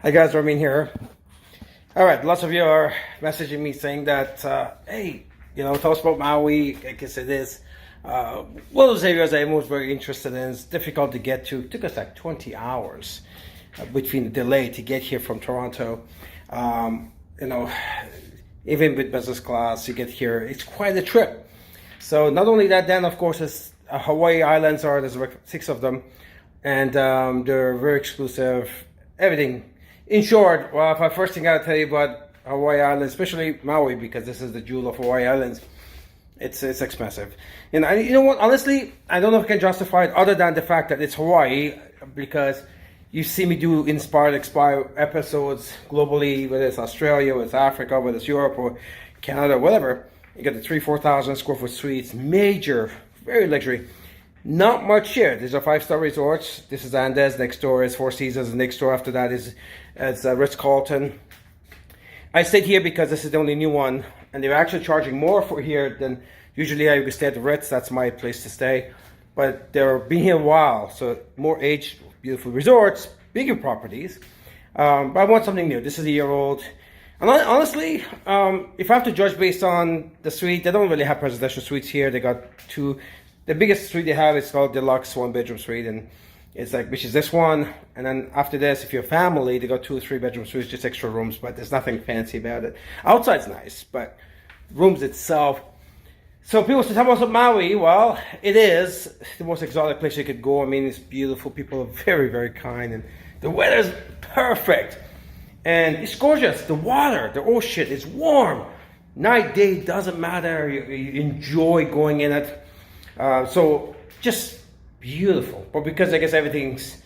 Hi guys, Ramin here. All right, lots of you are messaging me saying that, hey, tell us about Maui. I guess it is one of those areas I'm most very interested in. It's difficult to get to. It took us like 20 hours between the delay to get here from Toronto. You know, even with business class, you get here. It's quite a trip. So not only that, then of course, it's Hawaii Islands there's like 6 of them, and they're very exclusive. Everything. In short, well, if I first thing I gotta tell you about Hawaii Islands, especially Maui, because this is the jewel of Hawaii Islands, it's expensive. You know what? Honestly, I don't know if I can justify it other than the fact that it's Hawaii, because you see me do Inspired Expire episodes globally, whether it's Australia, whether it's Africa, whether it's Europe or Canada, whatever. You get the 3,000-4,000 square foot suites, major, very luxury. Not much here. These are 5-star resorts. This is Andes. Next door is Four Seasons. Next door after that is Ritz-Carlton. I stayed here because this is the only new one, and they're actually charging more for here than usually I would stay at the Ritz. That's my place to stay. But they're been here a while, so more aged, beautiful resorts, bigger properties. But I want something new. This is a year old. And honestly, if I have to judge based on the suite, they don't really have presidential suites here. They got 2. The biggest suite they have is called Deluxe 1-bedroom suite, and it's like, which is this one. And then after this, if you're a family, they got 2 or 3-bedroom suites, just extra rooms, but there's nothing fancy about it. Outside's nice, but rooms itself. So people say, how about Maui? Well, it is the most exotic place you could go. I mean, it's beautiful. People are very, very kind, and the weather's perfect. And it's gorgeous. The water, the ocean is warm. Night, day, doesn't matter. You enjoy going in it. So just beautiful, but because I guess everything's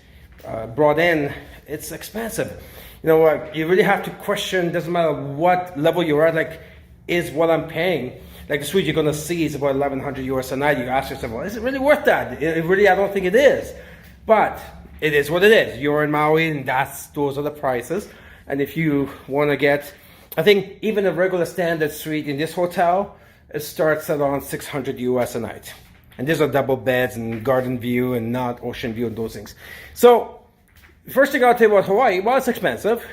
brought in, it's expensive. You know what? You really have to question. Doesn't matter what level you're at. Like, is what I'm paying? Like the suite you're gonna see is about $1,100 a night. You ask yourself, well, is it really worth that? It really, I don't think it is. But it is what it is. You're in Maui, and those are the prices. And if you want to get, I think even a regular standard suite in this hotel, it starts at around $600 a night. And these are double beds and garden view and not ocean view and those things. So, first thing I'll tell you about Hawaii, well, it's expensive.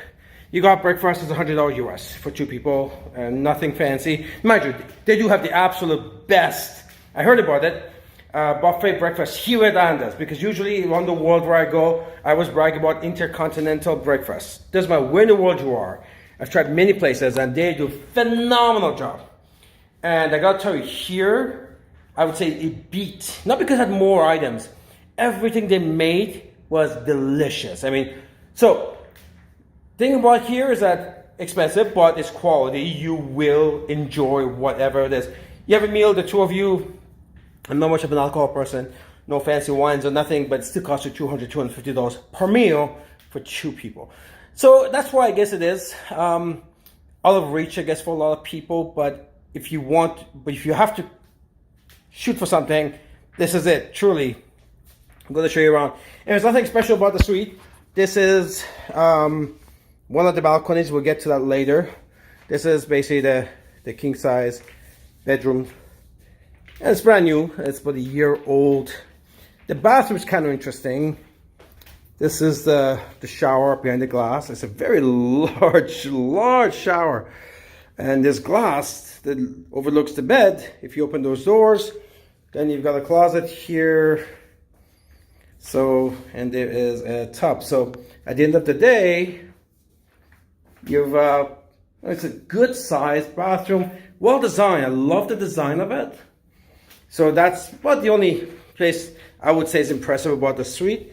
You got breakfast, it's $100 for 2 people, and nothing fancy. Mind you, they do have the absolute best, I heard about it, buffet breakfast here at Andes, because usually around the world where I go, I always brag about intercontinental breakfast. Doesn't matter where in the world you are. I've tried many places, and they do a phenomenal job. And I gotta tell you, here, I would say it beat, not because it had more items. Everything they made was delicious. I mean, so, thing about here is that expensive, but it's quality. You will enjoy whatever it is. You have a meal, the 2 of you, I'm not much of an alcohol person, no fancy wines or nothing, but it still costs you $200, $250 per meal for 2 people. So that's why I guess it is out of reach, I guess, for a lot of people. But if you have to shoot for something, this is it. Truly, I'm going to show you around. And there's nothing special about the suite. This is one of the balconies. We'll get to that later. This is basically the king size bedroom, and it's brand new. It's about a year old. The bathroom is kind of interesting. This is the shower behind the glass. It's a very large shower. And this glass that overlooks the bed, if you open those doors, then you've got a closet here. So, and there is a tub. So at the end of the day, you've, it's a good sized bathroom, well designed. I love the design of it. So that's about the only place I would say is impressive about the suite.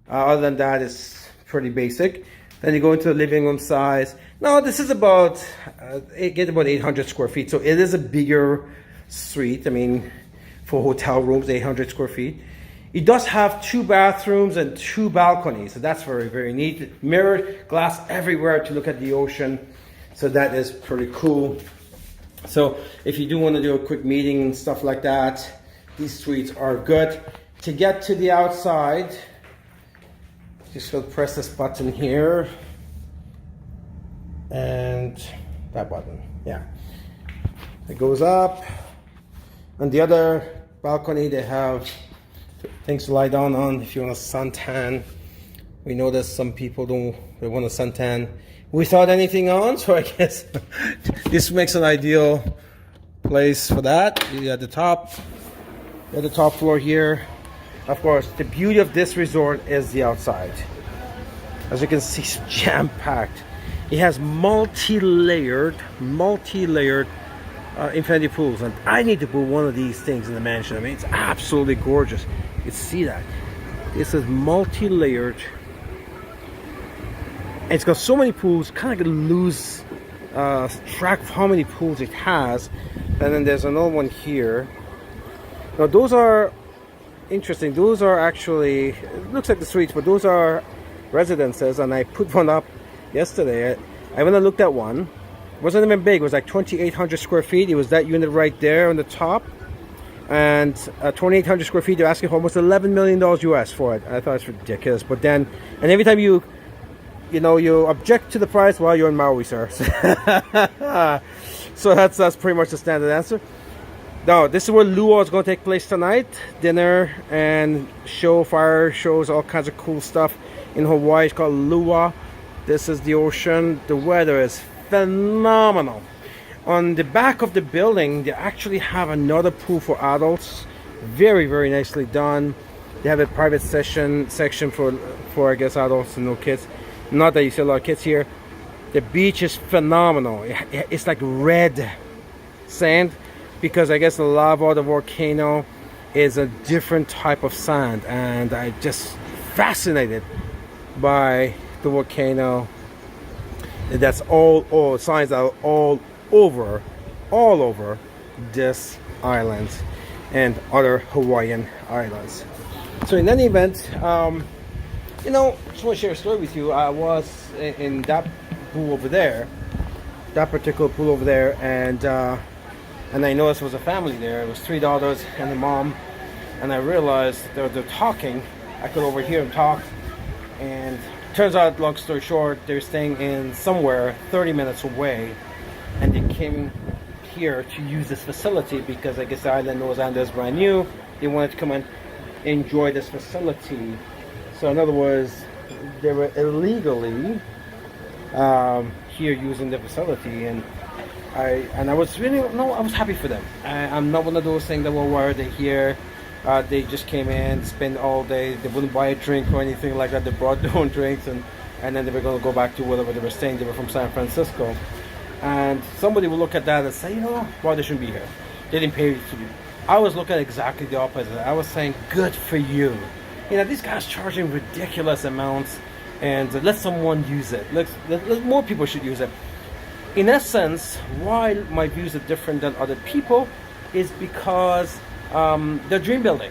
Other than that, it's pretty basic. Then you go into the living room size. Now this is about, get about 800 square feet. So it is a bigger suite. I mean, for hotel rooms, 800 square feet. It does have 2 bathrooms and 2 balconies. So that's very, very neat. Mirrored glass everywhere to look at the ocean. So that is pretty cool. So if you do want to do a quick meeting and stuff like that, these suites are good. To get to the outside, just going to press this button here and that button. Yeah, it goes up. On the other balcony, they have things to lie down on if you want a suntan. We know that some people they want to suntan without anything on, so I guess this makes an ideal place for that. You got the top, floor here. Of course, the beauty of this resort is the outside. As you can see, it's jam-packed. It has multi-layered infinity pools, and I need to put one of these things in the mansion. I mean, it's absolutely gorgeous. You can see that. This is multi-layered. It's got so many pools, kind of gonna lose track of how many pools it has. And then there's another one here. Now those are interesting. Those are actually, it looks like the suites, but those are residences. And I put one up yesterday. I went and looked at one. It wasn't even big. It was like 2,800 square feet. It was that unit right there on the top. And 2,800 square feet, they're asking for almost $11 million US for it. I thought it's ridiculous. But then, and every time you object to the price, well, you're in Maui, sir. So that's pretty much the standard answer. Now, this is where luau is going to take place tonight. Dinner and fire shows, all kinds of cool stuff in Hawaii. It's called luau. This is the ocean. The weather is phenomenal. On the back of the building, they actually have another pool for adults. Very, very nicely done. They have a private section for I guess adults and no kids. Not that you see a lot of kids here. The beach is phenomenal. It's like red sand because I guess the lava of the volcano is a different type of sand, and I just fascinated by the volcano. That's all signs are all over this island and other Hawaiian islands. So in any event, just want to share a story with you. I was in that pool over there, that particular pool over there, and I noticed there was a family there. It was 3 daughters and a mom, and I realized they're talking. I could overhear them talk, and turns out, long story short, they're staying in somewhere 30 minutes away, and they came here to use this facility because I guess the island Nose Island is brand new. They wanted to come and enjoy this facility. So in other words, they were illegally here using the facility, and I was really I was happy for them. I'm not one of those things that were worried. They're here. They just came in, spend all day. They wouldn't buy a drink or anything like that. They brought their own drinks, and then they were going to go back to wherever they were staying. They were from San Francisco, and somebody would look at that and say, why they shouldn't be here. They didn't pay to be. I was looking at exactly the opposite. I was saying, good for you. These guys charging ridiculous amounts, and let someone use it. Let more people should use it. In essence, why my views are different than other people is because they're dream building.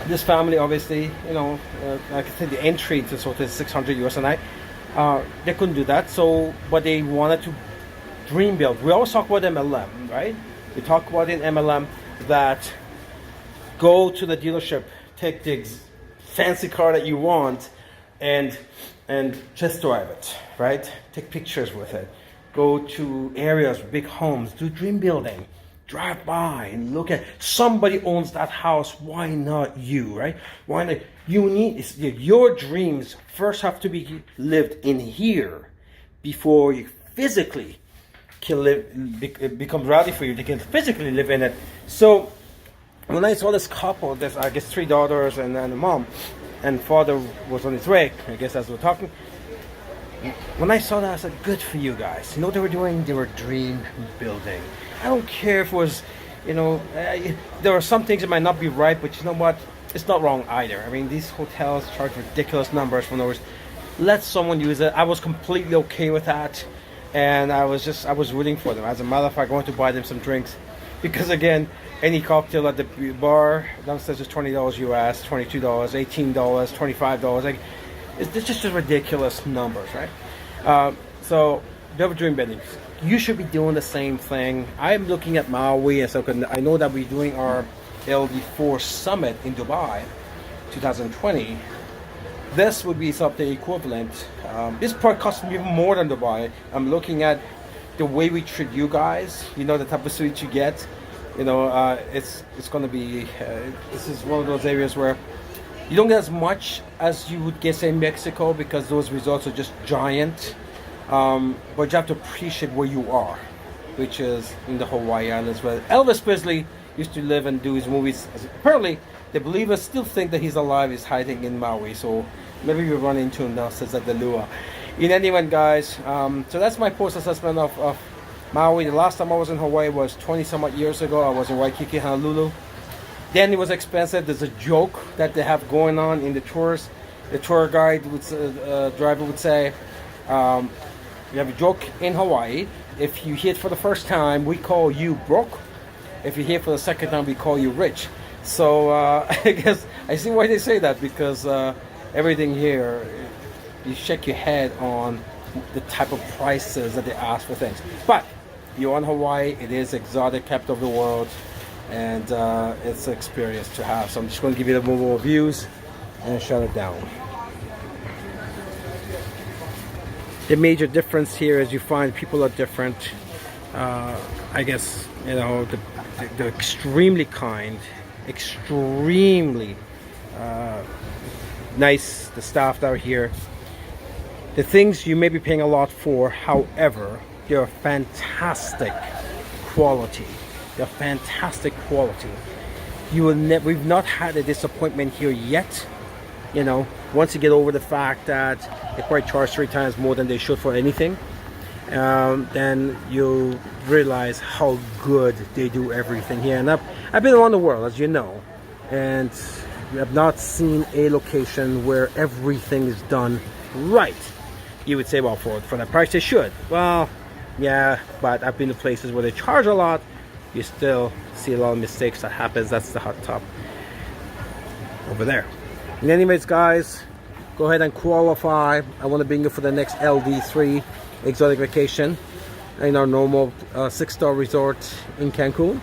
This family, obviously, like I said, the entry to sort of 600 US a night. They couldn't do that, but they wanted to dream build. We always talk about MLM, right? We talk about in MLM that go to the dealership, take the fancy car that you want, and just drive it, right? Take pictures with it. Go to areas, big homes, do dream building. Drive by and look at somebody owns that house. Why not you, right? Why not? Your dreams first have to be lived in here before you physically can become ready for you. They can physically live in it. So when I saw this couple, there's I guess 3 daughters and a mom, and father was on his way, I guess as we're talking. When I saw that, I said, good for you guys. You know what they were doing? They were dream building. I don't care if it was, there are some things that might not be right, but you know what? It's not wrong either. I mean, these hotels charge ridiculous numbers for no reason. Let someone use it. I was completely okay with that, and I was rooting for them. As a matter of fact, I wanted to buy them some drinks, because again, any cocktail at the bar downstairs is $20 US, $22, $18, $25. Like, it's just ridiculous numbers, right? So they have a dream building. You should be doing the same thing. I'm looking at Maui, and so I know that we're doing our LD4 summit in Dubai 2020. This would be something equivalent. This part costs me even more than Dubai. I'm looking at the way we treat you guys, the type of suite you get. It's going to be, this is one of those areas where You don't get as much as you would get in Mexico because those resorts are just giant. But you have to appreciate where you are, which is in the Hawaii Islands where Elvis Presley used to live and do his movies. Apparently, the believers still think that he's alive, he's hiding in Maui. So maybe we run into him now, says at the Lua. In any event, guys, so that's my post assessment of Maui. The last time I was in Hawaii was 20 some odd years ago. I was in Waikiki, Honolulu. Then it was expensive. There's a joke that they have going on in the tours. The tour guide would, driver would say, we have a joke in Hawaii. If you hit for the first time, we call you broke. If you hit for the second time, we call you rich. So I guess I see why they say that, because everything here, you shake your head on the type of prices that they ask for things. But you're on Hawaii, it is exotic, capital of the world, and it's an experience to have. So I'm just going to give you the more views and shut it down. The major difference here is you find people are different. I guess, you know, they're extremely kind, extremely nice, the staff that are here. The things you may be paying a lot for, however, they're fantastic quality. They're fantastic quality. You will we've not had a disappointment here yet. You know, once you get over the fact that they probably charge 3 times more than they should for anything, then you'll realize how good they do everything here. And I've been around the world, as you know, and we have not seen a location where everything is done right. You would say, well, for the price they should. Well, yeah, but I've been to places where they charge a lot. You still see a lot of mistakes that happens. That's the hot top over there. In any case, guys, go ahead and qualify. I want to bring you for the next LD3 exotic vacation in our normal 6-star resort in Cancun,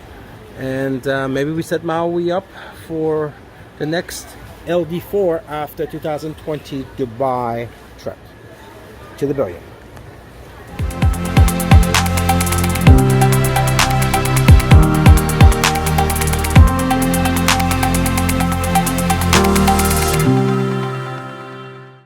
and maybe we set Maui up for the next LD4 after 2020 Dubai trip to the billion.